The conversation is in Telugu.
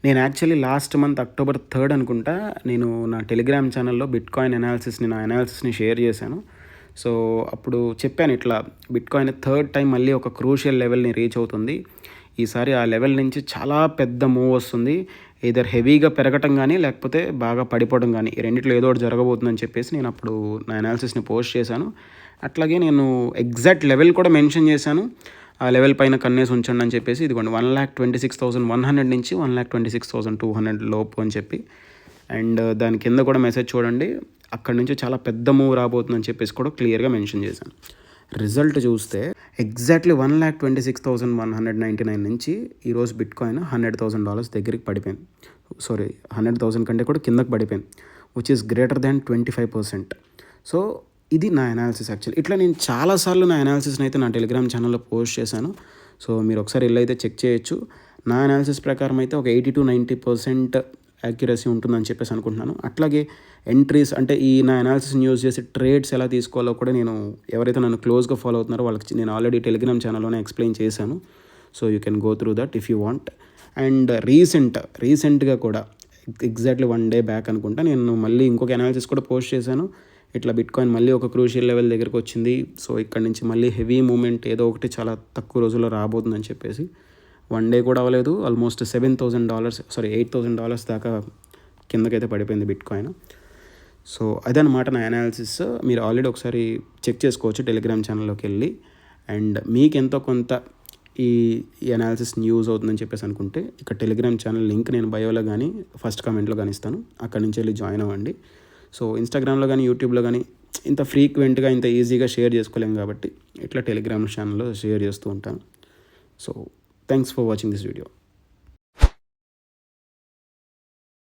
నేను యాక్చువల్లీ లాస్ట్ మంత్ అక్టోబర్ 3 అనుకుంటా నేను నా టెలిగ్రామ్ ఛానల్‌లో బిట్‌కాయిన్ నా అనాలిసిస్‌ని షేర్ చేశాను. సో, అప్పుడు చెప్పాను ఇట్లా బిట్‌కాయిన్ థర్డ్ టైమ్ మళ్ళీ ఒక క్రూషియల్ లెవెల్‌ని రీచ్ అవుతుంది. ఈసారి ఆ లెవెల్ నుంచి చాలా పెద్ద మూవ్ వస్తుంది. ఎయిదర్ హెవీగా పెరగటం గానీ, లేకపోతే బాగా పడిపోవడం గానీ, ఈ రెండిట్లో ఏదో ఒకటి జరగబోతుందని చెప్పేసి నేను అప్పుడు నా అనాలిసిస్‌ని పోస్ట్ చేశాను. అట్లాగే నేను ఎగ్జాక్ట్ లెవెల్ కూడా మెన్షన్ చేశాను. ఆ లెవెల్ పైన కన్నేసి ఉంచండి అని చెప్పేసి ఇదిగోండి 1,26,100 నుంచి 1,26,200 లోపు అని చెప్పి. అండ్ దాని కింద కూడా మెసేజ్ చూడండి. అక్కడి నుంచి చాలా పెద్ద మూవ్ రాబోతుందని చెప్పేసి కూడా క్లియర్‌గా మెన్షన్ చేశాను. రిజల్ట్ చూస్తే ఎగ్జాక్ట్లీ 1,26,199 నుంచి ఈరోజు బిట్‌కాయిన్ $100,000 దగ్గరికి పడిపోయింది. సారీ, 100,000 కంటే కూడా కిందకి పడిపోయింది. Which is greater than 25%. So, ఇది నా అనాలిసిస్ యాక్చువల్లీ. ఇట్లా నేను చాలాసార్లు నా అనాలిసిస్‌ని అయితే నా టెలిగ్రామ్ ఛానల్‌లో పోస్ట్ చేశాను. సో, మీరు ఒకసారి ఎళ్ళైతే చెక్ చేయొచ్చు. నా అనాలిసిస్ ప్రకారం అయితే ఒక 80-90% యాక్యురసీ ఉంటుందని చెప్పేసి అనుకుంటున్నాను. అట్లాగే ఎంట్రీస్ అంటే ఈ నా అనాలిసిస్‌ని యూజ్ చేసి ట్రేడ్స్ ఎలా తీసుకోవాలో కూడా నేను ఎవరైతే నన్ను క్లోజ్‌గా ఫాలో అవుతున్నారో వాళ్ళకి నేను ఆల్రెడీ టెలిగ్రామ్ ఛానల్‌లోనే ఎక్స్‌ప్లెయిన్ చేశాను. So, you can go through that if you want. And రీసెంట్‌గా కూడా ఎగ్జాక్ట్లీ 1 డే బ్యాక్ అనుకుంటా నేను మళ్ళీ ఇంకొక అనాలిసిస్ కూడా పోస్ట్ చేశాను. ఇట్లా బిట్‌కాయిన్ మళ్ళీ ఒక క్రూషియల్ లెవెల్ దగ్గరికి వచ్చింది. సో, ఇక్కడి నుంచి మళ్ళీ హెవీ మూవ్‌మెంట్ ఏదో ఒకటి చాలా తక్కువ రోజుల్లో రాబోతుందని చెప్పేసి 1 డే కూడా అవ్వలేదు. ఆల్మోస్ట్ $8,000 దాకా కిందకైతే పడిపోయింది బిట్‌కాయిన్. సో, అదనమాట నా అనాలిసిస్. మీరు ఆల్రెడీ ఒకసారి చెక్ చేసుకోవచ్చు టెలిగ్రామ్ ఛానల్‌లోకి వెళ్ళి. అండ్ మీకెంతో కొంత ఈ అనాలిసిస్ యూజ్ అవుతుందని చెప్పేసి అనుకుంటే ఇక్కడ టెలిగ్రామ్ ఛానల్ లింక్ నేను బయోలో కానీ ఫస్ట్ కామెంట్లో కానీ ఇస్తాను. అక్కడి నుంచి వెళ్ళి జాయిన్ అవ్వండి. సో, ఇన్స్టాగ్రామ్లో కానీ యూట్యూబ్లో కానీ ఇంత ఫ్రీక్వెంట్గా ఇంత ఈజీగా షేర్ చేసుకోలేం కాబట్టి ఇట్లా టెలిగ్రామ్ ఛానల్లో షేర్ చేస్తూ ఉంటాను. So, thanks for watching this video.